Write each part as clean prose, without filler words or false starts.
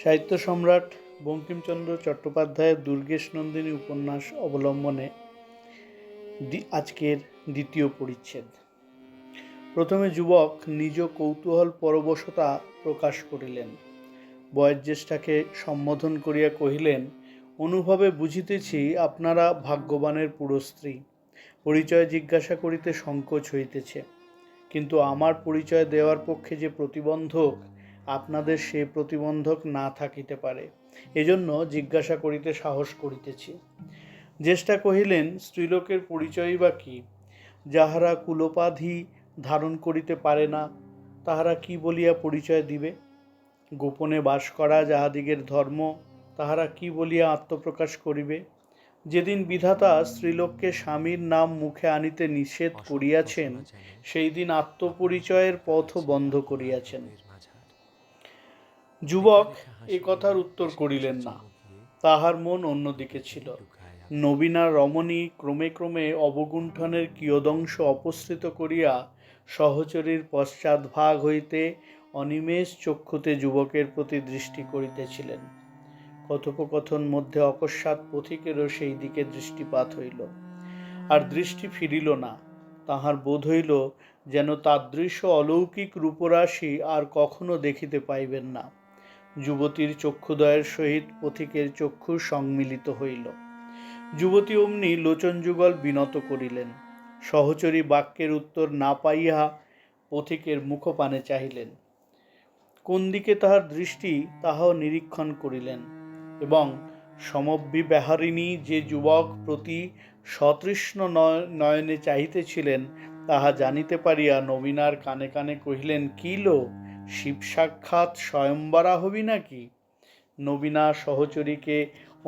সাহিত্য সম্রাট বঙ্কিমচন্দ্র চট্টোপাধ্যায়ের দুর্গেশ নন্দিনী উপন্যাস অবলম্বনে আজকের দ্বিতীয় পরিচ্ছেদ। প্রথমে যুবক নিজ কৌতূহল পরবশতা প্রকাশ করিলেন। বয়োজ্যেষ্ঠাকে সম্বোধন করিয়া কহিলেন, অনুভবে বুঝিতেছি আপনারা ভাগ্যবানের পুরস্ত্রী। পরিচয় জিজ্ঞাসা করিতে সংকোচ হইতেছে, কিন্তু আমার পরিচয় দেওয়ার পক্ষে যে প্রতিবন্ধক, আপনাদের সে প্রতিবন্ধক না থাকিতে পারে, এজন্য জিজ্ঞাসা করিতে সাহস করিতেছি। জ্যেষ্ঠা কহিলেন, স্ত্রীলোকের পরিচয়ই বা কি? যাহারা কুলোপাধি ধারণ করিতে পারে না, তাহারা কি বলিয়া পরিচয় দিবে? গোপনে বাস করা যাহাদিগের ধর্ম, তাহারা কি বলিয়া আত্মপ্রকাশ করিবে? যেদিন বিধাতা স্ত্রীলোককে স্বামীর নাম মুখে আনিতে নিষেধ করিয়াছেন, সেই দিন আত্মপরিচয়ের পথ বন্ধ করিয়াছেন। যুবক এ কথার উত্তর করিলেন না, তাহার মন অন্যদিকে ছিল। নবীনা রমণী ক্রমে ক্রমে অবগুণ্ঠনের কিয়দংশ অপসৃত করিয়া সহচরীর পশ্চাৎভাগ হইতে অনিমেষ চক্ষুতে যুবকের প্রতি দৃষ্টি করিতেছিলেন। কথোপকথন মধ্যে অকস্মাৎ পথিকেরও সেই দিকে দৃষ্টিপাত হইল, আর দৃষ্টি ফিরিল না। তাহার বোধ হইল যেন তাদৃশ অলৌকিক রূপরাশি আর কখনো দেখিতে পাইবেন না। যুবতীর চক্ষুদ্বয়ের সহিত পথিকের চক্ষু সংমিলিত হইল। যুবতী অমনি লোচন যুগল বিনত করিলেন। সহচরী বাক্যের উত্তর না পাইয়া পথিকের মুখপানে চাহিলেন। কোন দিকে তাহার দৃষ্টি তাহাও নিরীক্ষণ করিলেন, এবং সমব্যবিহারিণী যে যুবক প্রতি সতৃষ্ণ নয়নে চাহিতেছিলেন তাহা জানিতে পারিয়া নবীনার কানে কানে কহিলেন, কি লো, শিব সাক্ষাৎ স্বয়ম্বরা হবি নাকি? নবীনা সহচরীকে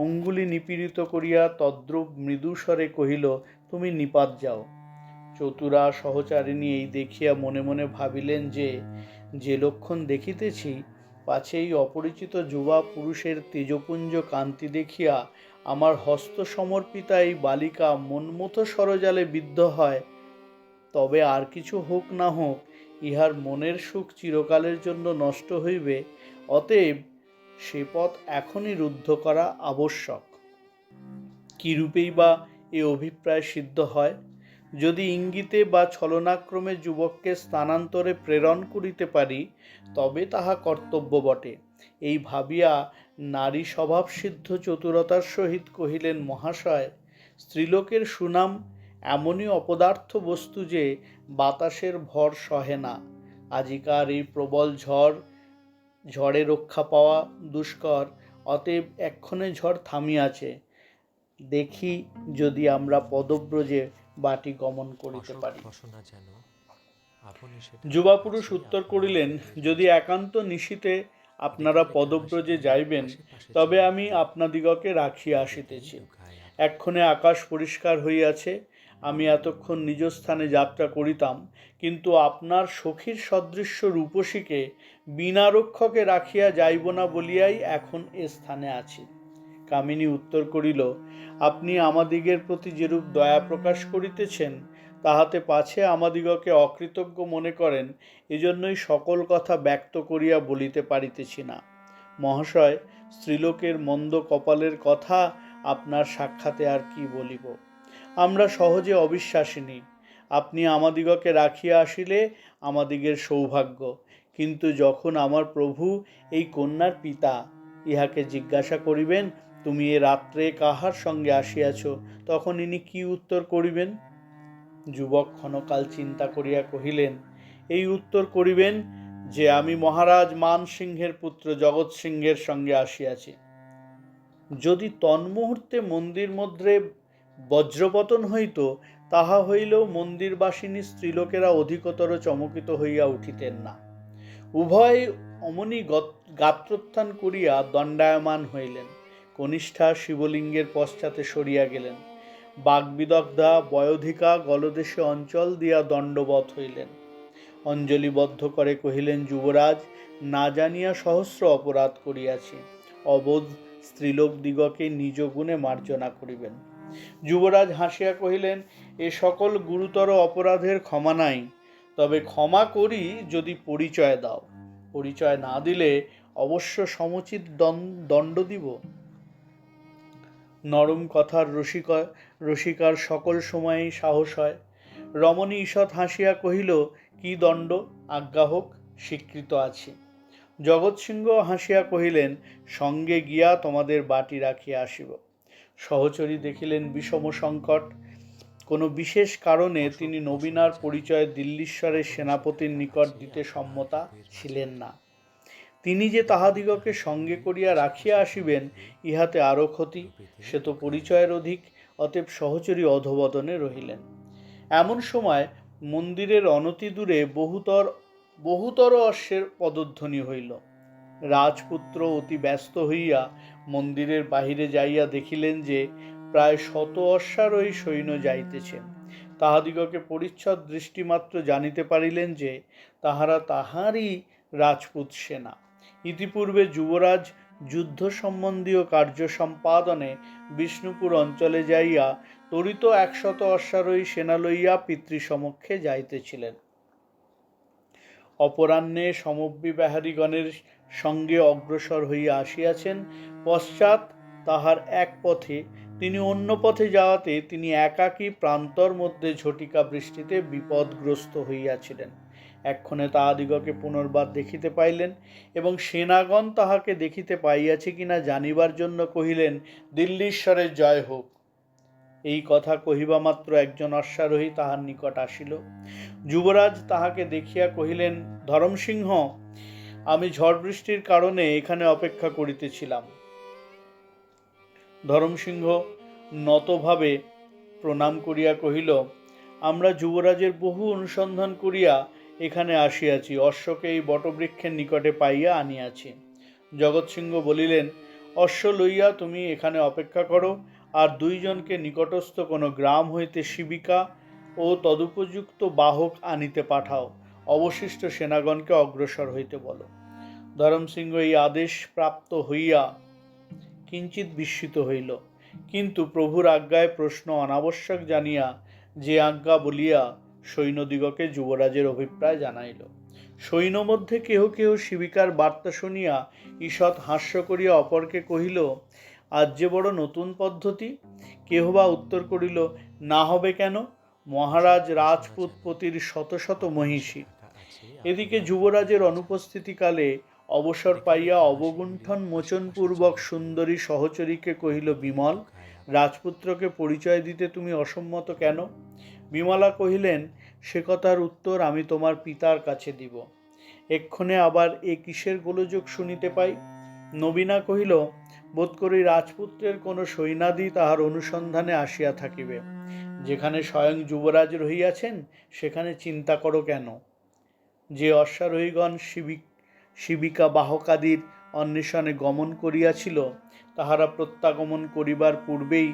অঙ্গুলি নিপীড়িত করিয়া তদ্রূপ মৃদুস্বরে কহিল, তুমি নিপাত যাও। চতুরা সহচারিণী এই দেখিয়া মনে মনে ভাবিলেন যে লক্ষণ দেখিতেছি, পাছে এই অপরিচিত যুবা পুরুষের তেজপুঞ্জ কান্তি দেখিয়া আমার হস্ত সমর্পিতা এই বালিকা মনমতো সরজালে বিদ্ধ হয়, তবে আর কিছু হোক না হোক ইহার মনের সুখ চিরকালের জন্য নষ্ট হইবে। অতএব সে পথ এখনই রুদ্ধ করা আবশ্যক। কিরূপেই বা এ অভিপ্রায় সিদ্ধ হয়? যদি ইঙ্গিতে বা ছলনাক্রমে যুবককে স্থানান্তরে প্রেরণ করিতে পারি, তবে তাহা কর্তব্য বটে। এই ভাবিয়া নারী স্বভাবসিদ্ধ চতুরতার সহিত কহিলেন, মহাশয়, স্ত্রীলোকের সুনাম এমনই অপদার্থ বস্তু যে বাতাসের ভর সহে না। আজিকার এই প্রবল ঝড়ে রক্ষা পাওয়া দুষ্কর, অতএব এক্ষণে ঝড় থামিয়াছে। দেখি যদি আমরা পদব্রজে বাটি গমন করিতে পারি। যুবাপুরুষ উত্তর করিলেন, যদি একান্ত নিশীথে আপনারা পদব্রজে যাইবেন, তবে আমি আপনাদিগকে রাখিয়া আসিতেছি। এক্ষণে আকাশ পরিষ্কার হইয়াছে, আমি এতক্ষণ নিজ স্থানে যাত্রা করিতাম, কিন্তু আপনার সখীর সদৃশ্য রূপসীকে বিনা রক্ষকে রাখিয়া যাইব না বলিয়াই এখন এ স্থানে আছি। কামিনী উত্তর করিল, আপনি আমাদিগের প্রতি যেরূপ দয়া প্রকাশ করিতেছেন, তাহাতে পাছে আমাদিগকে অকৃতজ্ঞ মনে করেন, এজন্যই সকল কথা ব্যক্ত করিয়া বলিতে পারিতেছি না। মহাশয়, স্ত্রীলোকের মন্দ কপালের কথা আপনার সাক্ষাতে আর কি বলিব? আমরা সহজে অবিশ্বাসিনী। আপনি আমাদিগকে রাখিয়া আসিলে আমাদিগের সৌভাগ্য, কিন্তু যখন আমার প্রভু এই কন্যার পিতা ইহাকে জিজ্ঞাসা করিবেন, তুমি এ রাত্রে কাহার সঙ্গে আসিয়াছ, তখন ইনি কি উত্তর করিবেন? যুবক ক্ষণকাল চিন্তা করিয়া কহিলেন, এই উত্তর করিবেন যে আমি মহারাজ মান সিংহের পুত্র জগৎ সিংহের সঙ্গে আসিয়াছি। যদি তন্মুহূর্তে মন্দির মধ্যে বজ্রপতন হইত, তাহা হইলেও মন্দিরবাসিনী স্ত্রীলোকেরা অধিকতর চমকিত হইয়া উঠিতেন না। উভয় অমনি গাত্রোত্থান করিয়া দণ্ডায়মান হইলেন। কনিষ্ঠা শিবলিঙ্গের পশ্চাতে সরিয়া গেলেন। বাগ্বিদগ্ধা বয়োধিকা গলদেশে অঞ্চল দিয়া দণ্ডবৎ হইলেন। অঞ্জলিবদ্ধ করে কহিলেন, যুবরাজ, না জানিয়া সহস্র অপরাধ করিয়াছি, অবোধ স্ত্রীলোক দিগকে নিজ গুণে মার্জনা করিবেন। যুবরাজ হাসিয়া কহিলেন, এ সকল গুরুতর অপরাধের ক্ষমা নাই, তবে ক্ষমা করি যদি পরিচয় দাও। পরিচয় না দিলে অবশ্য সমুচিত দণ্ড দিব। নরম কথার রসিকার সকল সময়েই সাহস হয়। রমণী ঈষৎ হাসিয়া কহিল, কি দণ্ড আজ্ঞা হোক, স্বীকৃত আছি। জগৎসিংহ হাসিয়া কহিলেন, সঙ্গে গিয়া তোমাদের বাটি রাখিয়া আসিব। সহচরী দেখিলেন বিষম সংকট। কোনো বিশেষ কারণে তিনি নবীনার পরিচয় দিল্লীশ্বরের সেনাপতির নিকট দিতে সম্মতা ছিলেন না। তিনি যে তাহাদিগকে সঙ্গে করিয়া রাখিয়া আসিবেন, ইহাতে আরও ক্ষতি, সে তো পরিচয়ের অধিক। অতএব সহচরী অধবদনে রহিলেন। এমন সময় মন্দিরের অনতিদূরে বহুতর অশ্বের পদধ্বনি হইল। রাজপুত্র অতি ব্যস্ত হইয়া মন্দিরের বাহিরে যাইয়া দেখিলেন যে প্রায় 100 অশ্বারোহী সৈন্য যাইতেছেন। তাহাদিগকে পরিচ্ছদ দৃষ্টিমাত্র জানিতে পারিলেন যে তাহারা তাহারই রাজপুত সেনা। ইতিপূর্বে যুবরাজ যুদ্ধ সম্বন্ধীয় কার্য সম্পাদনে বিষ্ণুপুর অঞ্চলে যাইয়া তরিত 100 অশ্বারোহী সেনা লইয়া পিতৃসমক্ষে যাইতেছিলেন। অপরাহ্নে সমব্যবিহারীগণের সঙ্গে অগ্রসর হইয়া আসিয়াছেন। পশ্চাৎ তাহার এক পথে, তিনি অন্য পথে যাওয়াতে তিনি একাকী প্রান্তর মধ্যে ঝটিকা বৃষ্টিতে বিপদগ্রস্ত হইয়াছিলেন। এক্ষণে তাহাদিগকে পুনর্বার দেখিতে পাইলেন এবং সেনাগণ তাহাকে দেখিতে পাইয়াছে কিনা জানিবার জন্য কহিলেন, দিল্লীশ্বরের জয় হোক। এই কথা কহিবা মাত্র একজন অশ্বারোহী তাহার নিকট আসিল। যুবরাজ তাহাকে দেখিয়া কহিলেন, ধরমসিংহ, আমি ঝড় বৃষ্টির কারণে এখানে অপেক্ষা করিতেছিলাম। ধরমসিংহ নতভাবে প্রণাম করিয়া কহিল, আমরা যুবরাজের বহু অনুসন্ধান করিয়া এখানে আসিয়াছি, অশ্বকে এই বটবৃক্ষের নিকটে পাইয়া আনিয়াছি। জগৎসিংহ বলিলেন, অশ্ব লইয়া তুমি এখানে অপেক্ষা করো, আর 2 জনকে নিকটস্থ কোনো গ্রাম হইতে শিবিকা ও তদুপযুক্ত বাহক আনিতে পাঠাও। অবশিষ্ট সেনাগণকে অগ্রসর হইতে বলো। ধরমসিংহ এই আদেশ প্রাপ্ত হইয়া কিঞ্চিৎ বিস্মিত হইল, কিন্তু প্রভুর আজ্ঞায় প্রশ্ন অনাবশ্যক জানিয়া যে আজ্ঞা বলিয়া সৈন্যদিগকে যুবরাজের অভিপ্রায় জানাইল। সৈন্য মধ্যে কেহ কেহ শিবিকার বার্তা শুনিয়া ঈষৎ হাস্য করিয়া অপরকে কহিল, আজ যে বড় নতুন পদ্ধতি। কেহ বা উত্তর করিল, না হবে কেন, মহারাজ রাজপুতপতির শত শত মহিষী। এদিকে যুবরাজের অনুপস্থিতিকালে অবসর পাইয়া অবগুণ্ঠন মোচনপূর্বক সুন্দরী সহচরীকে কহিল, বিমল, রাজপুত্রকে পরিচয় দিতে তুমি অসম্মত কেন? বিমলা কহিলেন, সে কথার উত্তর আমি তোমার পিতার কাছে দিব। এক্ষণে আবার এ কিসের গোলযোগ শুনিতে পাই? নবীনা কহিল, বোধ করি রাজপুত্রের কোনো সৈন্যাদি তাহার অনুসন্ধানে আসিয়া থাকিবে। যেখানে স্বয়ং যুবরাজ রহিয়াছেন সেখানে চিন্তা করো কেন? যে অশ্বারোহীগণ শিবিকা বাহকাদির অন্বেষণে গমন করিয়াছিল, তাহারা প্রত্যাগমন করিবার পূর্বেই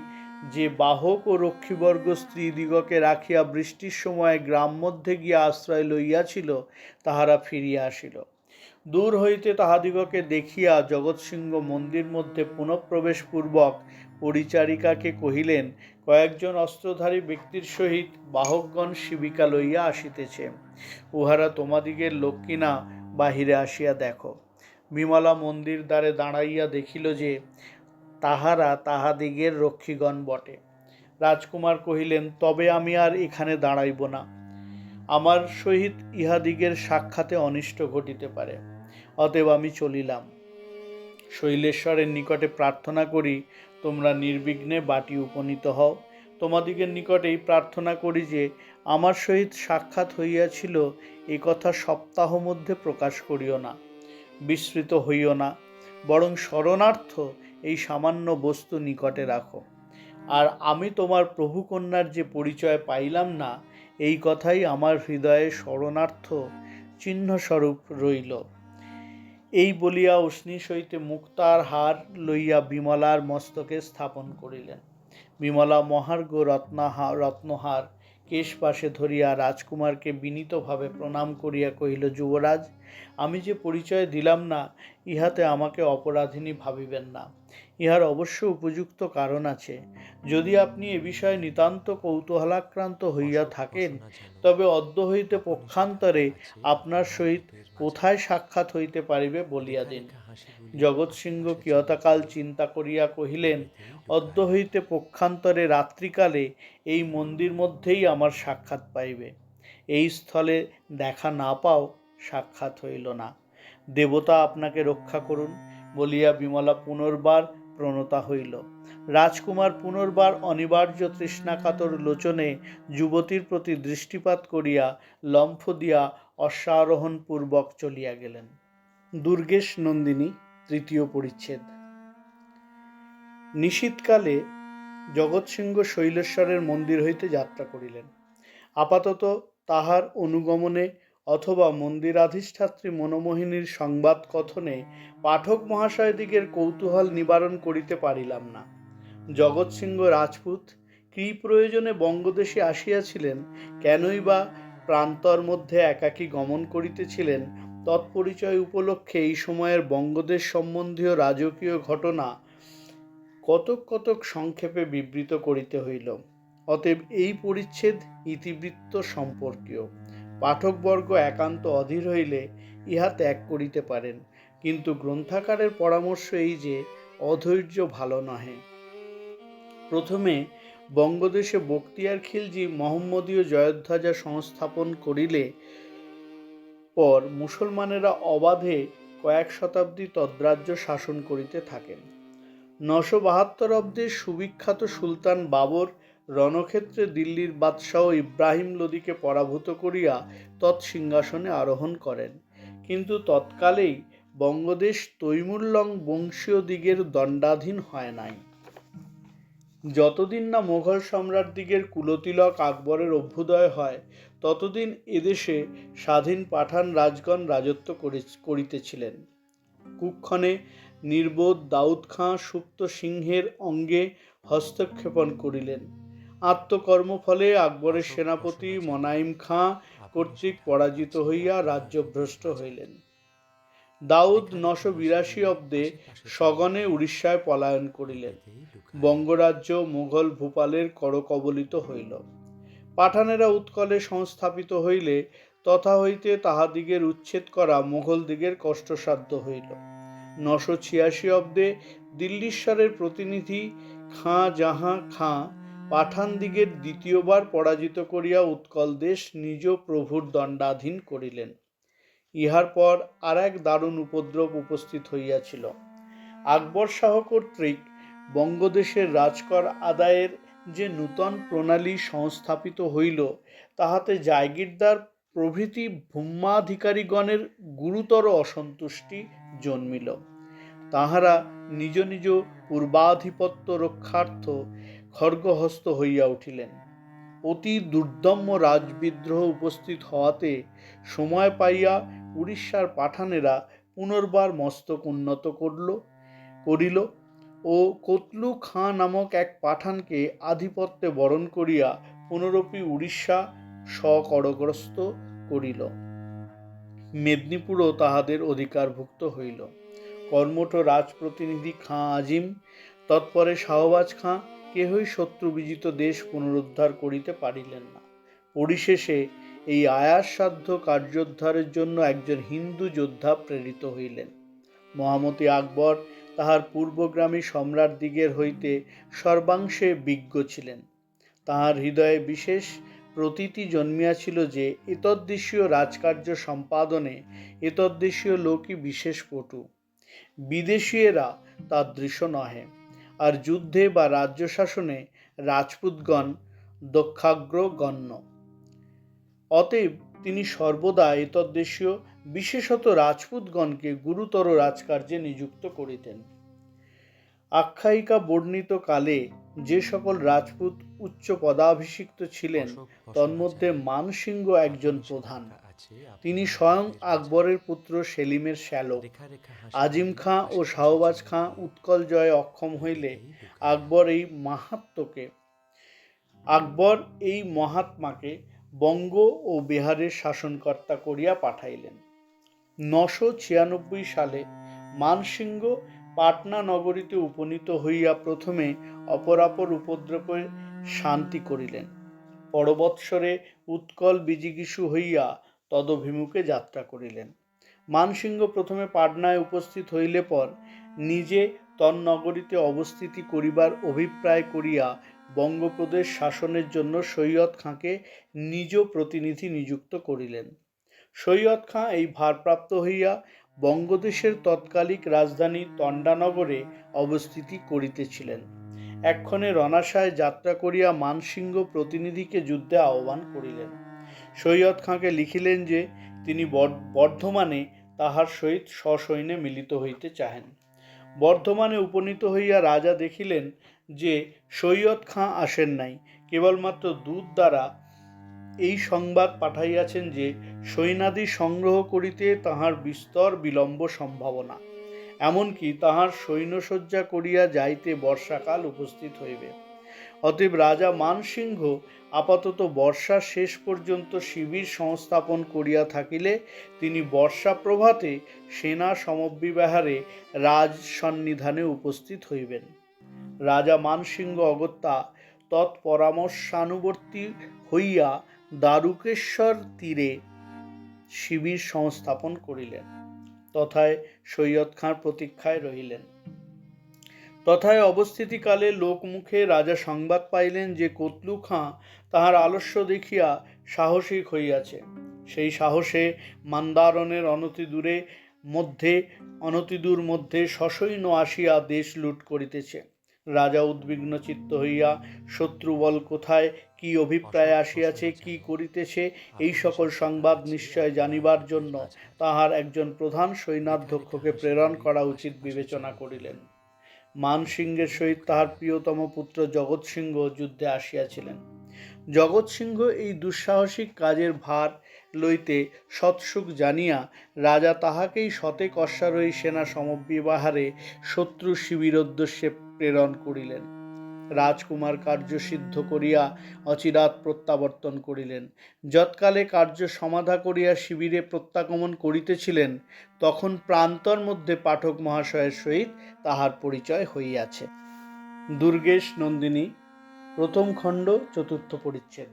যে বাহক ও রক্ষীবর্গ স্ত্রীদিগকে রাখিয়া বৃষ্টির সময় গ্রাম মধ্যে গিয়া আশ্রয় লইয়াছিল, তাহারা ফিরিয়া আসিল। দূর হইতে তাহাদিগকে দেখিয়া জগৎসিংহ মন্দির মধ্যে পুনঃপ্রবেশপূর্বক পরিচারিকাকে কহিলেন, কয়েকজন অস্ত্রধারী ব্যক্তির সহিত বাহকগণ শিবিকা লইয়া আসিতেছে, উহারা তোমাদিগের লোক কিনা বাহিরে আসিয়া দেখো। বিমলা মন্দির দ্বারে দাঁড়াইয়া দেখিল যে তাহারা তাহাদিগের রক্ষীগণ বটে। রাজকুমার কহিলেন, তবে আমি আর এখানে দাঁড়াইব না। আমার সহিত ইহাদিগের সাক্ষাতে অনিষ্ট ঘটিতে পারে, অতএব আমি চলিলাম। শৈলেশ্বরের নিকটে প্রার্থনা করি তোমরা নির্বিঘ্নে বাটি উপনীত হও। তোমাদিগের নিকটেই প্রার্থনা করি যে আমার সহিত সাক্ষাৎ হইয়াছিল এ কথা সপ্তাহ মধ্যে প্রকাশ করিও না, বিস্মৃত হইও না, বরং শরণার্থ এই সামান্য বস্তু নিকটে রাখো। আর আমি তোমার প্রভুকন্যার যে পরিচয় পাইলাম না, এই কথাই আমার হৃদয়ে শরণার্থ চিহ্নস্বরূপ রইল। এই বলিয়া উষ্ণীষ হইতে মুক্তার হার লইয়া বিমলার মস্তকে স্থাপন করিলেন। বিমলা মহার্ঘ রত্নহার কেশ পাশে ধরিয়া রাজকুমারকে বিনীতভাবে প্রণাম করিয়া কহিল, যুবরাজ, আমি যে পরিচয় দিলাম না, ইহাতে আমাকে অপরাধিনী ভাবিবেন না। ইহার অবশ্য উপযুক্ত কারণ আছে। যদি আপনি এ বিষয়ে নিতান্ত কৌতূহলাক্রান্ত হইয়া থাকেন, তবে অদ্য হইতে পক্ষান্তরে আপনার সহিত কোথায় সাক্ষাৎ হইতে পারিবে বলিয়া দিন। জগৎ সিংহ কিয়ৎকাল চিন্তা করিয়া কহিলেন, অদ্য হইতে পক্ষান্তরে রাত্রিকালে এই মন্দির মধ্যেই আমার সাক্ষাৎ পাইবে। এই স্থলে দেখা না পাও সাক্ষাৎ হইল না। দেবতা আপনাকে রক্ষা করুন বলিয়া বিমলা পুনর্বার প্রণতা হইল। রাজকুমার পুনর্বার অনিবার্য তৃষ্ণাকাতর লোচনে যুবতীর প্রতি দৃষ্টিপাত করিয়া লম্ফ দিয়া অশ্বারোহণ পূর্বক চলিয়া গেলেন। দুর্গেশ নন্দিনী তৃতীয় পরিচ্ছেদ। নিশীথকালে জগৎসিংহ শৈলেশ্বরের মন্দির হইতে যাত্রা করিলেন। আপাতত তাহার অনুগমনে অথবা মন্দিরাধিষ্ঠাত্রী মনোমোহিনীর সংবাদ কথনে পাঠক মহাশয়দিগের কৌতূহল নিবারণ করিতে পারিলাম না। জগৎসিংহ রাজপুত কী প্রয়োজনে বঙ্গদেশে আসিয়াছিলেন, কেনই বা প্রান্তর মধ্যে একাকী গমন করিতেছিলেন, তৎপরিচয় উপলক্ষে এই সময়ের বঙ্গদেশ সম্বন্ধীয় রাজকীয় ঘটনা কতক কতক সংক্ষেপে বিবৃত করিতে হইল। অতএব এই পরিচ্ছেদ ইতিবৃত্ত সম্পর্কীয়। পাঠকবর্গ একান্ত অধীর হইলে ইহা ত্যাগ করিতে পারেন, কিন্তু গ্রন্থাকারের পরামর্শ এই যে অধৈর্য ভালো নহে। প্রথমে বঙ্গদেশে বখতিয়ার খিলজি মোহাম্মদীয় জয়ধ্বজা সংস্থাপন করিলে পর মুসলমানেরা অবাধে কয়েক শতাব্দী তদ্রাজ্য শাসন করিতে থাকেন। 972 অব্দে সুবিখ্যাত সুলতান বাবর রণক্ষেত্রে দিল্লির বাদশাহ ইব্রাহিম লোদিকে পরাভূত করিয়া তৎসিংহাসনে আরোহণ করেন, কিন্তু তৎকালেই বঙ্গদেশ তৈমুরলং বংশীয় দিগের দণ্ডাধীন হয় নাই। যতদিন না মোঘল সম্রাটদিগের কুলতিলক আকবরের অভ্যুদয় হয়, ততদিন এদেশে স্বাধীন পাঠান রাজগণ রাজত্ব করিতেছিলেন। কুক্ষণে নির্বোধ দাউদ খাঁ সুপ্ত সিংহের অঙ্গে হস্তক্ষেপণ করিলেন। আত্মকর্মফলে আকবরের সেনাপতি মনাইম খাঁ কর্তৃক পরাজিত হইয়া রাজ্যভ্রষ্ট হইলেন। দাউদ 982 অব্দে সগণে উড়িষ্যায় পলায়ন করিলেন। বঙ্গরাজ্য মোঘল ভূপালের করকবলিত হইল। পাঠানেরা উৎকলে সংস্থাপিত হইলে তথা হইতে তাহাদিগের উচ্ছেদ করা মোঘলদিগের কষ্টসাধ্য হইল। 986 অব্দে দিল্লীশ্বরের প্রতিনিধি খাঁ জাহাঁ খাঁ পাঠানদিগের দ্বিতীয়বার পরাজিত করিয়া উৎকল দেশ নিজ প্রভুর দণ্ডাধীন করিলেন। ইহার পর আর এক দারুণ উপদ্রব উপস্থিত হইয়াছিল। আকবর শাহ কর্তৃক বঙ্গদেশের রাজকর আদায়ের যে নূতন প্রণালী সংস্থাপিত হইল, তাহাতে জায়গিরদার প্রভৃতি ভূম্যাধিকারীগণের গুরুতর অসন্তুষ্টি জন্মিল। তাহারা নিজ নিজ পূর্বাধিপত্য রক্ষার্থ খড়গহস্ত হইয়া উঠিলেন। অতি দুর্দম্য রাজবিদ্রোহ উপস্থিত হওয়াতে সময় পাইয়া উড়িষ্যার পাঠানেরা পুনর্বার মস্তক উন্নত করিল ও কতলু খাঁ নামক এক পাঠানকে আধিপত্যে বরণ করিয়া পুনরপি উড়িষ্যা স্বকরগ্রস্ত করিল। মেদিনীপুরও তাহাদের অধিকারভুক্ত হইল। কর্মঠ রাজপ্রতিনিধি খাঁ আজিম, তৎপরে শাহবাজ খাঁ কেহই শত্রুবিজিত দেশ পুনরুদ্ধার করিতে পারিলেন না। পরিশেষে এই আয়াসসাধ্য কার্যোদ্ধারের জন্য একজন হিন্দু যোদ্ধা প্রেরিত হইলেন। মহামতি আকবর তাহার পূর্বগ্রামী সম্রাটদিগের হইতে সর্বাংশে বিজ্ঞ ছিলেন। তাহার হৃদয়ে বিশেষ প্রতীতি জন্মিয়াছিল যে এতদ্দেশীয় রাজকার্য সম্পাদনে এতদ্দেশীয় লোকই বিশেষ পটু, বিদেশীয়েরা তাদৃশ নহে, আর যুদ্ধে বা রাজ্য শাসনে রাজপুতগণ দক্ষাগ্রগণ্য। অতএব তিনি সর্বদা এতদ্দেশীয় বিশেষত রাজপুতগণকে গুরুতর রাজকার্যে নিযুক্ত করিতেন। আখ্যায়িকা বর্ণিত কালে যে সকল রাজপুত উচ্চ পদাভিষিক্ত ছিলেন, তন্মধ্যে মানসিংহ একজন প্রধান। তিনি স্বয়ং আকবরের পুত্র সেলিমের শ্যালক। আজিম খাঁ ও শাহবাজ খাঁ উৎকল জয়ে অক্ষম হইলে আকবর এই মহাত্মাকে বঙ্গ ও বিহারের শাসনকর্তা করিয়া পাঠাইলেন। 996 সালে মানসিংহ পাটনা নগরীতে উপনীত হইয়া প্রথমে অপরাপর উপদ্রবে শান্তি করিলেন। পরবৎসরে উৎকল বিজিগীষু হইয়া তদভিমুখে যাত্রা করিলেন। মানসিংহ প্রথমে পাটনায় উপস্থিত হইলে পর নিজে তন্নগরীতে অবস্থিতি করিবার অভিপ্রায় করিয়া বঙ্গপ্রদেশ শাসনের জন্য সৈয়দ খাঁকে নিজ প্রতিনিধি নিযুক্ত করিলেন। সৈয়দ খাঁ এই ভারপ্রাপ্ত হইয়া বঙ্গদেশের তৎকালিক রাজধানী তণ্ডানগরে অবস্থিতি করিতেছিলেন। এক্ষণে রণাসায় যাত্রা করিয়া মানসিংহ প্রতিনিধিকে যুদ্ধে আহ্বান করিলেন। সৈয়দ খাঁকে লিখিলেন যে তিনি বর্ধমানে তাহার সহিত সসৈন্যে মিলিত হইতে চাহেন। বর্ধমানে উপনীত হইয়া রাজা দেখিলেন যে সৈয়দ খাঁ আসেন নাই, কেবলমাত্র দূত দ্বারা এই সংবাদ পাঠাইয়াছেন যে সৈন্যাদি সংগ্রহ করিতে তাহার বিস্তর বিলম্ব সম্ভাবনা, এমনকি তাহার সৈন্যসজ্জা করিয়া যাইতে বর্ষাকাল উপস্থিত হইবে। অতএব রাজা মানসিংহ আপাতত বর্ষার শেষ পর্যন্ত শিবির সংস্থাপন করিয়া থাকিলে তিনি বর্ষা প্রভাতে সেনা সমব্যবহারে রাজ সন্নিধানে উপস্থিত হইবেন। রাজা মানসিংহ অগত্যা তৎপরামর্শানুবর্তী হইয়া দ্বারুকেশ্বর তীরে শিবির সংস্থাপন করিলেন। তথায় সৈয়দ খাঁর প্রতীক্ষায় রহিলেন। তথায় অবস্থিতিকালে লোকমুখে রাজা সংবাদ পাইলেন যে কতলু খাঁ তাহার আলস্য দেখিয়া সাহসিক হইয়াছে। সেই সাহসে মন্দারণের অনতিদূর মধ্যে সসৈন্য আসিয়া দেশ লুট করিতেছে। রাজা উদ্বিগ্ন চিত্ত হইয়া শত্রুবল কোথায়, কি অভিপ্রায় আসিয়াছে, কি করিতেছে, এই সকল সংবাদ নিশ্চয় জানিবার জন্য তাহার একজন প্রধান সৈন্যাধ্যক্ষকে প্রেরণ করা উচিত বিবেচনা করিলেন। মানসিংহের সহিত তাহার প্রিয়তম পুত্র জগৎ সিংহ যুদ্ধে আসিয়াছিলেন। জগৎ সিংহ এই দুঃসাহসিক কাজের ভার লইতে সৎসুখ জানিয়া রাজা তাহাকেই শতেক অশ্বারোহী সেনা সমব্যবহারে শত্রু শিবিরোদ্দেশ্যে প্রেরণ করিলেন। রাজকুমার কার্য সিদ্ধ করিয়া অচিরাৎ প্রত্যাবর্তন করিলেন। যৎকালে কার্য সমাধা করিয়া শিবিরে প্রত্যাগমন করিতেছিলেন, তখন প্রান্তর মধ্যে পাঠক মহাশয়ের সহিত তাহার পরিচয় হইয়াছে। দুর্গেশ নন্দিনী, প্রথম খণ্ড, চতুর্থ পরিচ্ছেদ।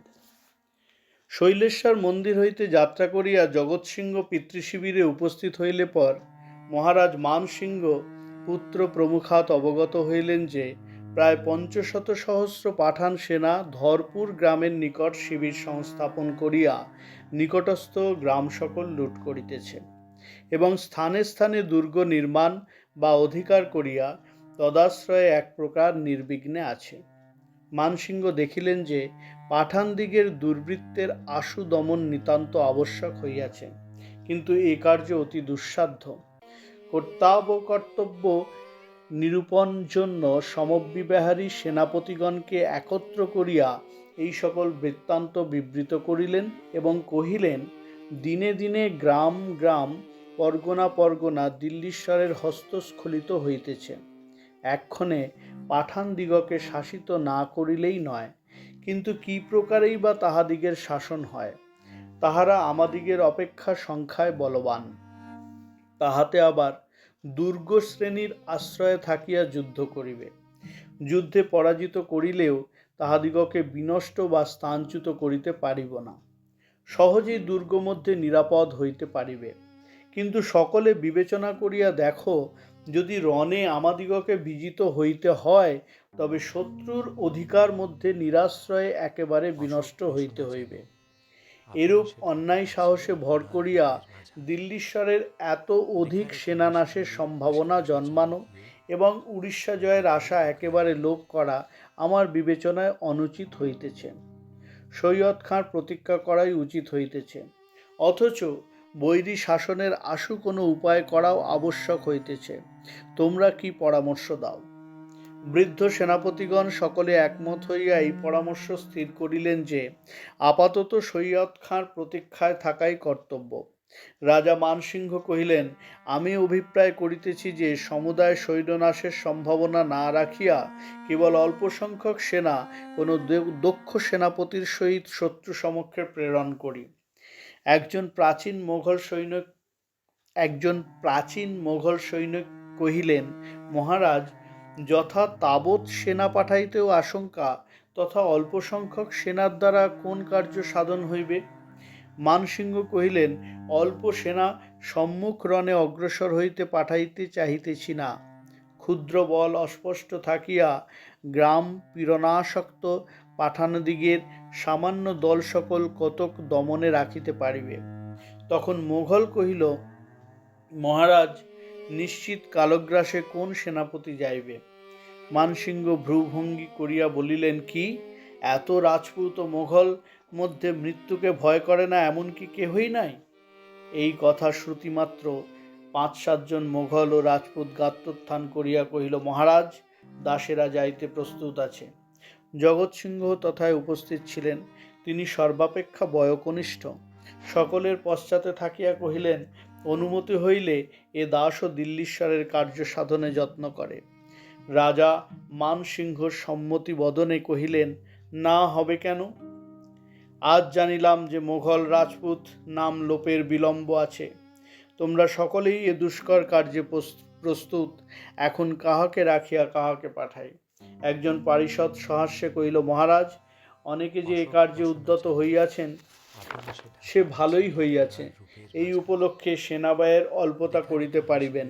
শৈলেশ্বর মন্দির হইতে যাত্রা করিয়া জগৎ সিংহ পিতৃশিবিরে উপস্থিত হইলে পর মহারাজ মানসিংহ পুত্র প্রমুখাৎ অবগত হইলেন যে প্রায় ৫০০ সহস্র পাঠান সেনা ধরপুর গ্রামের নিকট শিবির সংস্থাপন করিয়া নিকটস্থ গ্রাম সকল লুট করিতেছে এবং স্থানে স্থানে দুর্গ নির্মাণ বা অধিকার করিয়া তদাশ্রয়ে এক প্রকার নির্বিঘ্নে আছে। মানসিংহ দেখিলেন যে পাঠানদিগের দুর্বৃত্তের আশু দমন নিতান্ত আবশ্যক হইয়াছে, কিন্তু এ কার্য অতি দুঃসাধ্য। কর্তব্য নিরূপণ জন্য সমব্যবহারী সেনাপতিগণকে একত্র করিয়া এই সকল বৃত্তান্ত বিবৃত করিলেন এবং কহিলেন, দিনে দিনে গ্রাম গ্রাম, পরগনা পরগনা দিল্লীশ্বরের হস্তস্খলিত হইতেছে। এক্ষণে পাঠানদিগকে শাসিত না করিলেই নয়, কিন্তু কি প্রকারেই বা তাহাদিগের শাসন হয়? তাহারা আমাদিগের অপেক্ষা সংখ্যায় বলবান, তাহাতে আবার দুর্গ শ্রেণীর আশ্রয়ে থাকিয়া যুদ্ধ করিবে। যুদ্ধে পরাজিত করিলেও তাহাদিগকে বিনষ্ট বা স্থানচ্যুত করিতে পারিব না। সহজেই দুর্গ মধ্যে নিরাপদ হইতে পারিবে, কিন্তু সকলে বিবেচনা করিয়া দেখো, যদি রণে আমাদিগকে বিজিত হইতে হয়, তবে শত্রুর অধিকার মধ্যে নিরাশ্রয়ে একেবারে বিনষ্ট হইতে হইবে। এরূপ অন্যায় সাহসে ভর করিয়া দিল্লীশ্বরের এত অধিক সেনানাশের সম্ভাবনা জন্মানো এবং উড়িষ্যা জয়ের আশা একেবারে লোপ করা আমার বিবেচনায় অনুচিত হইতেছে। সৈয়দ খাঁর প্রতীক্ষা করাই উচিত হইতেছে, অথচ বৈরী শাসনের আশু কোনো উপায় করাও আবশ্যক হইতেছে। তোমরা কি পরামর্শ দাও? বৃদ্ধ সেনাপতিগণ সকলে একমত হইয়া এই পরামর্শ স্থির করিলেন যে আপাতত সৈয়দ খাঁর প্রতীক্ষায় থাকাই কর্তব্য। রাজা মানসিংহ কহিলেন, আমি অভিপ্রায় করিতেছি যে সমুদায় সৈন্যনাশের সম্ভাবনা না রাখিয়া কেবল অল্প সংখ্যক সেনা কোনো দক্ষ সেনাপতির সহিত শত্রু সমক্ষে প্রেরণ করি। একজন প্রাচীন মোঘল সৈনিক কহিলেন, মহারাজ, যথা তাবৎ সেনা পাঠাইতেও আশঙ্কা, তথা অল্প সংখ্যক সেনার দ্বারা কোন কার্য সাধন হইবে? মানসিংহ কহিলেন, অল্প সেনা সম্মুখ রণে অগ্রসর হইতে পাঠাইতে চাহিতেছি না, ক্ষুদ্র বল অস্পষ্ট থাকিয়া গ্রাম পীড়নাসক্ত পাঠানদিগের সামান্য দল সকল কতক দমনে রাখিতে পারিবে। তখন মোঘল কহিল, মহারাজ, নিশ্চিত কালগ্রাসে কোন সেনাপতি যাইবে? মানসিংহ ভ্রুভঙ্গি করিয়া বলিলেন, কি, এত রাজপুত ও মোঘল মধ্যে মৃত্যুকে ভয় করে না এমন কি কেহই নাই? এই কথা শ্রুতিমাত্র ৫-৭ জন মোঘল ও রাজপুত গাত্রোত্থান করিয়া কহিল, মহারাজ, দাসেরা যাইতে প্রস্তুত আছে। জগৎ সিংহ তথায় উপস্থিত ছিলেন। তিনি সর্বাপেক্ষা বয়কনিষ্ঠ। সকলের পশ্চাতে থাকিয়া কহিলেন, অনুমতি হইলে এ দাসও দিল্লীশ্বরের কার্য সাধনে যত্ন করে। রাজা মানসিংহ সম্মতি বদনে কহিলেন, না হবে কেন? আজ জানিলাম যে মোঘল রাজপুত নাম লোপের বিলম্ব আছে। তোমরা সকলেই এ দুষ্কর কার্যে প্রস্তুত। এখন কাহাকে রাখিয়া কাহাকে পাঠাই? একজন পারিষদ সহাস্যে কহিল, মহারাজ, অনেকে যে এ কার্যে উদ্যত হইয়াছেন সে ভালোই হইয়াছে। এই উপলক্ষে সেনাব্যয়ের অল্পতা করিতে পারিবেন।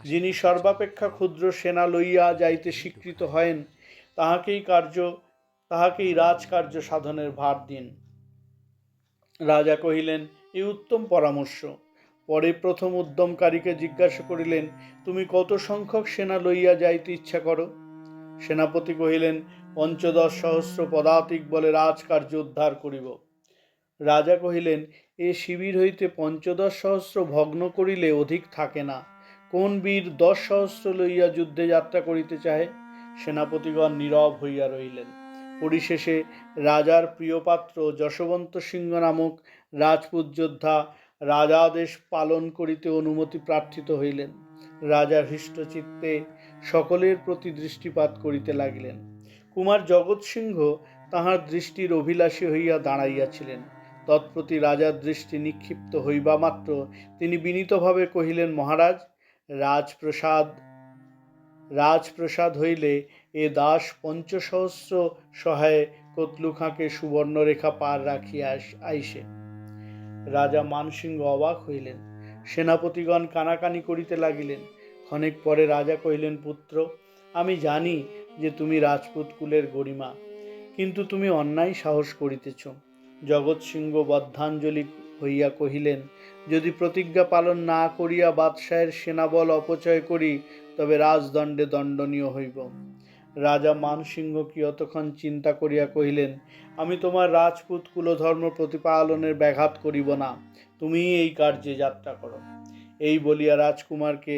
যিনি সর্বাপেক্ষা ক্ষুদ্র সেনা লইয়া যাইতে স্বীকৃত হয়েন তাহাকেই রাজকার্য সাধনের ভার দিন। রাজা কহিলেন, এ উত্তম পরামর্শ। পরে প্রথম উদ্যমকারীকে জিজ্ঞাসা করিলেন, তুমি কত সংখ্যক সেনা লইয়া যাইতে ইচ্ছা করো? সেনাপতি কহিলেন, ১৫,০০০ পদাতিক বলে রাজকার্য উদ্ধার করিব। রাজা কহিলেন, এ শিবির হইতে ১৫,০০০ ভগ্ন করিলে অধিক থাকে না। কোন বীর ১০,০০০ লইয়া যুদ্ধে যাত্রা করিতে চাহে? সেনাপতিগণ নীরব হইয়া রহিলেন। পরিশেষে রাজার প্রিয়পাত্র যশবন্ত সিংহ নামক রাজপুত যোদ্ধা রাজাদেশ পালন করিতে অনুমতি প্রার্থিত হইলেন। রাজা হৃষ্টচিত্তে সকলের প্রতি দৃষ্টিপাত করিতে লাগিলেন। কুমার জগৎ সিংহ তাহার দৃষ্টির অভিলাষী হইয়া দাঁড়াইয়াছিলেন। তৎপ্রতি রাজার দৃষ্টি নিক্ষিপ্ত হইবা মাত্র তিনি বিনীতভাবে কহিলেন, মহারাজ, রাজপ্রসাদ হইলে এ দাস ৫০০০ সহায়ে কতলুখাকে সুবর্ণরেখা পার রাখিয়া আইসে। রাজা মানসিংহ অবাক হইলেন। সেনাপতিগণ কানাকানি করিতে লাগিলেন। ক্ষণেক পরে রাজা কহিলেন, পুত্র, আমি জানি যে তুমি রাজপুত কুলের গরিমা, কিন্তু তুমি অন্যায় সাহস করিতেছ। জগৎ সিংহ বদ্ধাঞ্জলি হইয়া কহিলেন, যদি প্রতিজ্ঞা পালন না করিয়া বাদশাহের সেনাবল অপচয় করি তবে রাজদণ্ডে দণ্ডনীয় হইব। রাজা মানসিংহ কিয়ৎক্ষণ চিন্তা করিয়া কহিলেন, আমি তোমার রাজপুত কুলধর্ম প্রতিপালনের ব্যাঘাত করিব না, তুমি এই কার্যে যাত্রা করো। এই বলিয়া রাজকুমারকে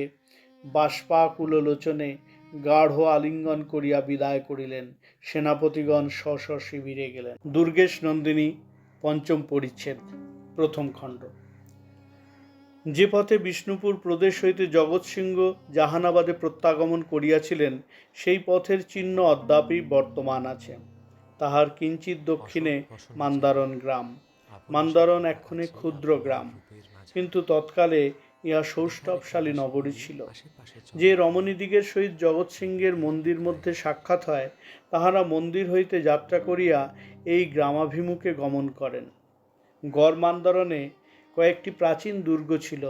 বাষ্পাকুল লোচনে গাঢ় আলিঙ্গন করিয়া বিদায় করিলেন। সেনাপতিগণ স্ব শিবিরে গেলেন। দুর্গেশ নন্দিনী, পঞ্চম পরিচ্ছেদ, প্রথম খণ্ড। যে পথে বিষ্ণুপুর প্রদেশ হইতে জগৎ সিংহ জাহানাবাদে প্রত্যাগমন করিয়াছিলেন সেই পথের চিহ্ন অদ্যাপি বর্তমান আছে। তাহার কিঞ্চিত দক্ষিণে মান্দারণ গ্রাম। মান্দারণ এক্ষণে ক্ষুদ্র গ্রাম, কিন্তু তৎকালে ইহা সৌষ্ঠবশালী নগরী ছিল। যে রমণীদিগের সহিত জগৎ সিংহের মন্দির মধ্যে সাক্ষাৎ হয় তাহারা মন্দির হইতে যাত্রা করিয়া এই গ্রামাভিমুখে গমন করেন। গড় মান্দারণে কয়েকটি প্রাচীন দুর্গ ছিল,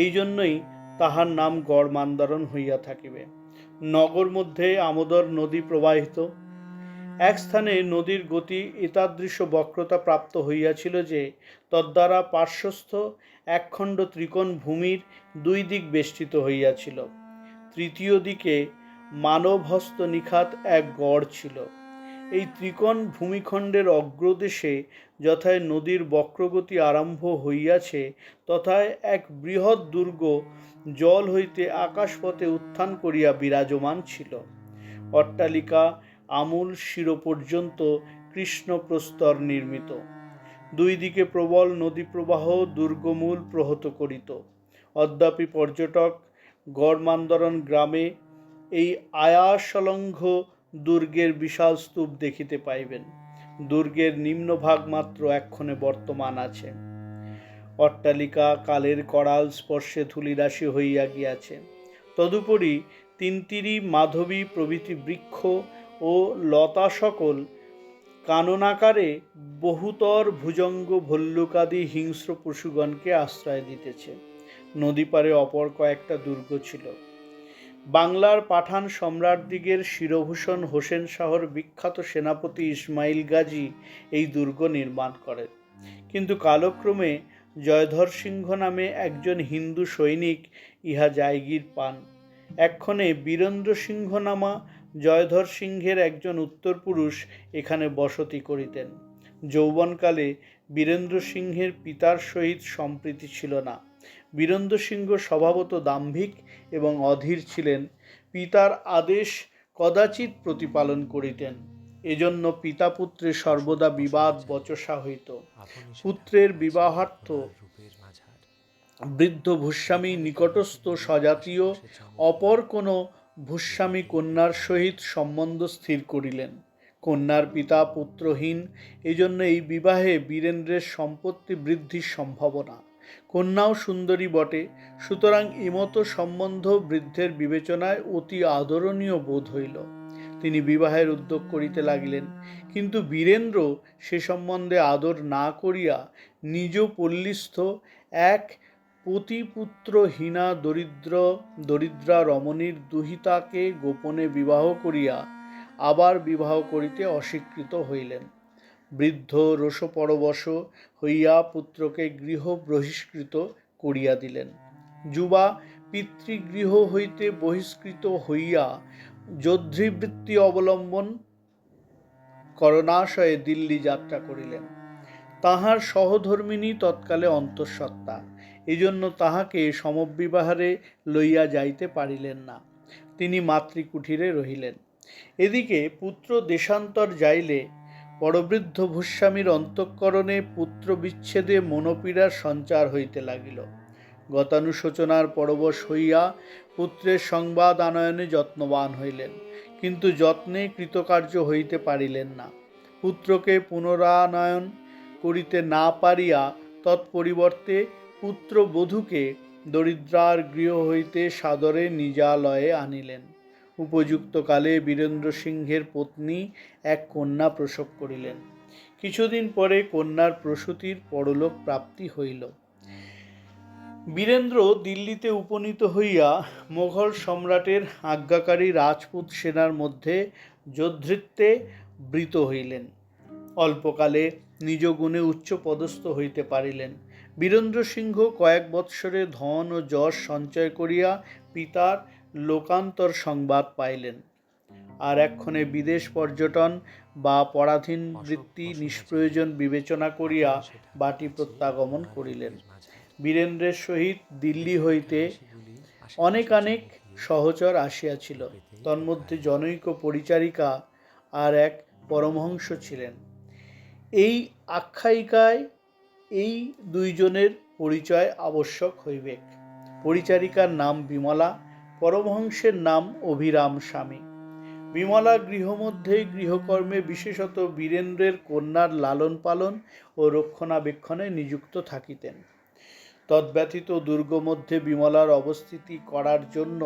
এই জন্যই তাহার নাম গড় মান্দারণ হইয়া থাকিবে। নগর মধ্যে আমোদর নদী প্রবাহিত। এক স্থানে নদীর গতি এতাদৃশ বক্রতা প্রাপ্ত হইয়াছিল যে তদ্বারা পার্শ্বস্থ একখণ্ড ত্রিকোণ ভূমির দুই দিক বেষ্টিত হইয়াছিল। তৃতীয় দিকে মানবহস্ত নিখাত এক গড় ছিল। এই ত্রিকোণ ভূমিখণ্ডের অগ্রদেশে যথায় নদীর বক্রগতি আরম্ভ হইয়াছে তথায় এক বৃহৎ দুর্গ জল হইতে আকাশপথে উত্থান করিয়া বিরাজমান ছিল। অট্টালিকা আমূল শির পর্যন্ত কৃষ্ণপ্রস্তর নির্মিত। দুই দিকে প্রবল নদী প্রবাহ দুর্গমূল প্রহত করিত। অদ্যাপি পর্যটক গড় মান্দারণ গ্রামে এই আয়াসলঙ্ঘ দুর্গের বিশাল স্তূপ দেখিতে পাইবেন। দুর্গের নিম্নভাগ মাত্র এক্ষণে বর্তমান আছে। অট্টালিকা কালের করাল স্পর্শে ধূলিরাশি হইয়া গিয়াছে। তদুপরি তিনতিরি, মাধবী প্রভৃতি বৃক্ষ ও লতা সকল কাননাকারে বহুতর ভুজঙ্গ ভল্লুকাদি হিংস্র পশুগণকে আশ্রয় দিতেছে। নদী পারে অপর কয়েকটা দুর্গ ছিল। বাংলার পাঠান সম্রাটদিগের শিরভূষণ হোসেন শাহর বিখ্যাত সেনাপতি ইসমাইল গাজী এই দুর্গ নির্মাণ করেন। কিন্তু কালক্রমে জয়ধর সিংহ নামে একজন হিন্দু সৈনিক ইহা জায়গির পান। এক্ষণে বীরেন্দ্র সিংহ নামা জয়ধর সিংহের একজন উত্তরপুরুষ এখানে বসতি করিতেন। যৌবনকালে বীরেন্দ্র সিংহের পিতার সহিত সম্প্রীতি ছিল না। বীরেন্দ্র সিংহ স্বভাবত দাম্ভিক এবং অধীর ছিলেন। পিতার আদেশ কদাচিৎ প্রতিপালন করিতেন। এজন্য পিতা পুত্রে সর্বদা বিবাদ বচসা হইত। পুত্রের বিবাহার্থ বৃদ্ধ ভূস্বামী নিকটস্থ স্বজাতীয় অপর কোনো ভূস্বামী কন্যার সহিত সম্বন্ধ স্থির করিলেন। কন্যার পিতা পুত্রহীন, এজন্য এই বিবাহে বীরেন্দ্রের সম্পত্তি বৃদ্ধির সম্ভাবনা। কন্যাও সুন্দরী বটে, সুতরাং এমতো সম্বন্ধ বৃদ্ধের বিবেচনায় অতি আদরণীয় বোধ হইল। তিনি বিবাহের উদ্যোগ করিতে লাগিলেন, কিন্তু বীরেন্দ্র সে সম্বন্ধে আদর না করিয়া নিজ পল্লীস্থ এক পতিপুত্রহীনা দরিদ্রা রমণীর দুহিতাকে গোপনে বিবাহ করিয়া আবার বিবাহ করিতে অস্বীকৃত হইলেন। বৃদ্ধ রোষপরবশ হইয়া পুত্রকে গৃহ বহিষ্কৃত করিয়া দিলেন। যুবা পিতৃগৃহ হইতে বহিষ্কৃত হইয়া যোদ্ধৃবৃত্তি অবলম্বন করণাশয়ে দিল্লি যাত্রা করিলেন। তাহার সহধর্মিণী তৎকালে অন্তঃসত্ত্বা, এজন্য তাহাকে সমবিবাহে লইয়া যাইতে পারিলেন না। তিনি মাতৃকুঠিরে রহিলেন। এদিকে পুত্র দেশান্তর যাইলে পরবৃদ্ধ ভূস্বামীর অন্তঃকরণে পুত্র বিচ্ছেদে মনোপীড়ার সঞ্চার হইতে লাগিল। গতানুশোচনার পরবশ হইয়া পুত্রের সংবাদ আনয়নে যত্নবান হইলেন, কিন্তু যত্নে কৃতকার্য হইতে পারিলেন না। পুত্রকে পুনরানয়ন করিতে না পারিয়া তৎপরিবর্তে পুত্রবধূকে দরিদ্রার গৃহ হইতে সাদরে নিজালয়ে আনিলেন। উপযুক্ত কালে বীরেন্দ্র সিংহের পত্নী এক কন্যা প্রসব করিলেন। কিছুদিন পরে কন্যার প্রসূতির পরলোক প্রাপ্তি হইল। বীরেন্দ্র দিল্লিতে উপনীত হইয়া মোগল সম্রাটের আজ্ঞাকারী রাজপুত সেনার মধ্যে যোদ্ধৃত্বে বৃত হইলেন। অল্পকালে নিজ গুণে উচ্চপদস্থ হইতে পারিলেন। বীরেন্দ্র সিংহ কয়েক বৎসরে ধন ও যশ সঞ্চয় করিয়া পিতার লোকান্তর সংবাদ পাইলেন। আর এক্ষণে বিদেশ পর্যটন বা পরাধীন বৃত্তি নিষ্প্রয়োজন বিবেচনা করিয়া বাটি প্রত্যাগমন করিলেন। বীরেন্দ্রের সহিত দিল্লি হইতে অনেক সহচর আসিয়াছিল। তন্মধ্যে জনৈক পরিচারিকা আর এক পরমহংস ছিলেন। এই আখ্যায়িকায় এই দুইজনের পরিচয় আবশ্যক হইবে। পরিচারিকার নাম বিমলা, পরমহংসের নাম অভিরাম স্বামী। বিমলা গৃহমধ্যে গৃহকর্মে, বিশেষত বীরেন্দ্রের কন্যার লালন পালন ও রক্ষণাবেক্ষণে নিযুক্ত থাকিতেন। তদ্ব্যতীত দুর্গ মধ্যে বিমলার অবস্থিতি করার জন্য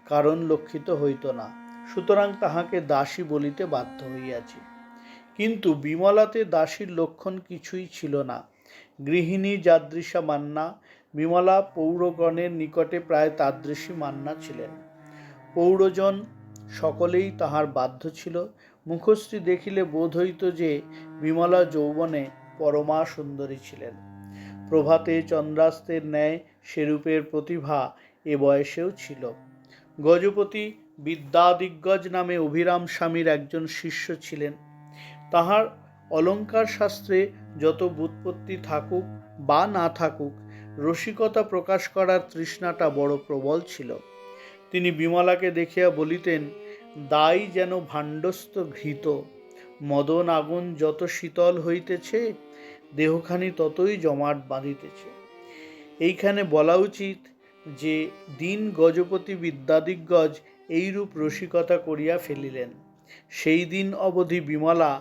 কারণ লক্ষিত হইত না, সুতরাং তাহাকে দাসী বলিতে বাধ্য হইয়াছি। কিন্তু বিমলাতে দাসীর লক্ষণ কিছুই ছিল না। গৃহিণী যাদৃশা মান্না, বিমলা পৌরগণের নিকটে প্রায় তাদৃশী মান্না ছিলেন। পৌরজন সকলেই তাহার বাধ্য ছিল। মুখশ্রী দেখিলে বোধ হইত যে বিমলা যৌবনে পরমা সুন্দরী ছিলেন। প্রভাতে চন্দ্রাস্তের ন্যায় সেরূপের প্রতিভা এ বয়সেও ছিল। গজপতি বিদ্যাদিগ্গজ নামে অভিরাম স্বামীর একজন শিষ্য ছিলেন। তাহার অলঙ্কার শাস্ত্রে যত ব্যুৎপত্তি থাকুক বা না থাকুক, রসিকতা প্রকাশ করার তৃষ্ণাটা বড় প্রবল ছিল। তিনি বিমলাকে দেখিয়া বলিতেন, দাই যেন ভাণ্ডস্থ ঘৃত, মদন আগুন যত শীতল হইতেছে, দেহখানি ততই জমাট বাঁধিতেছে। এইখানে বলা উচিত যে দিন গজপতি বিদ্যাদিগ্গজ এইরূপ রসিকতা করিয়া ফেলিলেন। সেই দিন অবধি বিমলা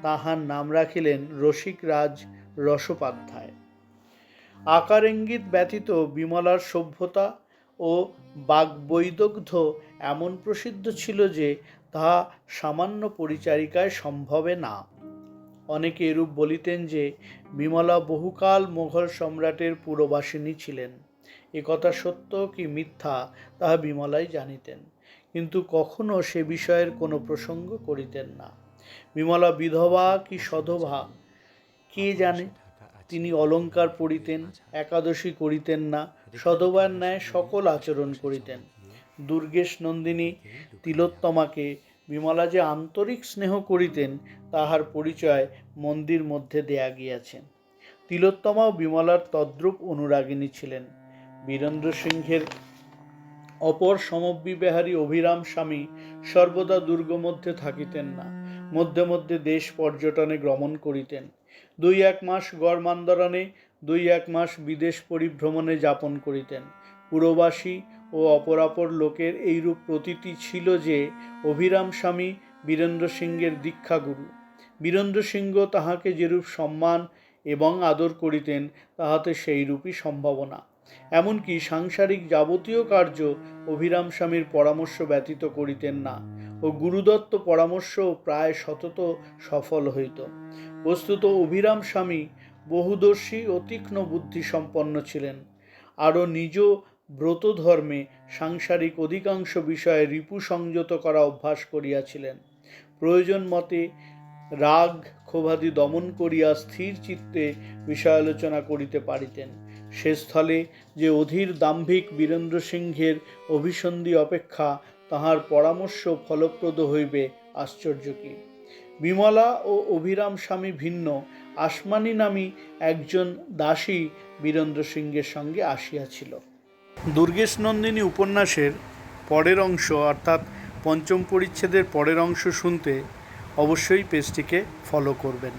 তাহার নাম রাখিলেন রসিকরাজ রসোপাধ্যায়। আকার ইঙ্গিত ব্যতীত বিমলার সভ্যতা ও বাগ্বৈদগ্ধ্য এমন প্রসিদ্ধ ছিল যে তাহা সামান্য পরিচারিকায় সম্ভবে না। অনেকে এরূপ বলিতেন যে বিমলা বহুকাল মোগল সম্রাটের পুরবাসিনী ছিলেন এ কথা সত্য কি মিথ্যা তাহা বিমলাই জানিতেন, কিন্তু কখনো সে বিষয়ের কোনো প্রসঙ্গ করিতেন না। বিমলা বিধবা কি সধবা কে জানে। তিনি অলঙ্কার পরিতেন, একাদশী করিতেন না, সধবার ন্যায় সকল আচরণ করিতেন। দুর্গেশ নন্দিনী তিলোত্তমাকে বিমলা যে আন্তরিক স্নেহ করিতেন তাহার পরিচয় মন্দির মধ্যে দেয়া গিয়াছে। তিলোত্তমাও বিমলার তদ্রূপ অনুরাগিণী ছিলেন। বীরেন্দ্র সিংহের অপর সমবিবাহারী অভিরাম স্বামী সর্বদা দুর্গ মধ্যে থাকিতেন না, মধ্যে মধ্যে দেশ পর্যটনে গমন করিতেন। 2-1 মাস গড় মান্দারণে, 2-1 মাস বিদেশ পরিভ্রমণে যাপন করিতেন। পুরবাসী ও অপরাপর লোকের এইরূপ প্রতীতি ছিল যে অভিরাম স্বামী বীরেন্দ্র সিংহের দীক্ষাগুরু। বীরেন্দ্র সিংহ তাহাকে যেরূপ সম্মান এবং আদর করিতেন তাহাতে সেইরূপই সম্ভাবনা। এমনকি সাংসারিক যাবতীয় কার্য অভিরাম স্বামীর পরামর্শ ব্যতীত করিতেন না ও গুরুদত্ত পরামর্শ প্রায় সতত সফল হইত। বস্তুত অভিরাম স্বামী বহুদর্শী ও তীক্ষ্ণ বুদ্ধি সম্পন্ন ছিলেন। আরও নিজ ব্রতধর্মে সাংসারিক অধিকাংশ বিষয়ে রিপু সংযত করা অভ্যাস করিয়াছিলেন। প্রয়োজন মতে রাগ ক্ষোভাদি দমন করিয়া স্থির চিত্তে বিষয়ালোচনা করিতে পারিতেন। সে স্থলে যে অধীর দাম্ভিক বীরেন্দ্র সিংহের অভিসন্ধি অপেক্ষা তাহার পরামর্শ ফলপ্রদ হইবে আশ্চর্য কি। বিমলা ও অভিরাম স্বামী ভিন্ন। আসমানি নামী একজন দাসী বীরেন্দ্র সিংহের সঙ্গে আসিয়াছিল। দুর্গেশ নন্দিনী উপন্যাসের পরের অংশ অর্থাৎ 5ম পরিচ্ছেদের পরের অংশ শুনতে অবশ্যই পেজটিকে ফলো করবেন।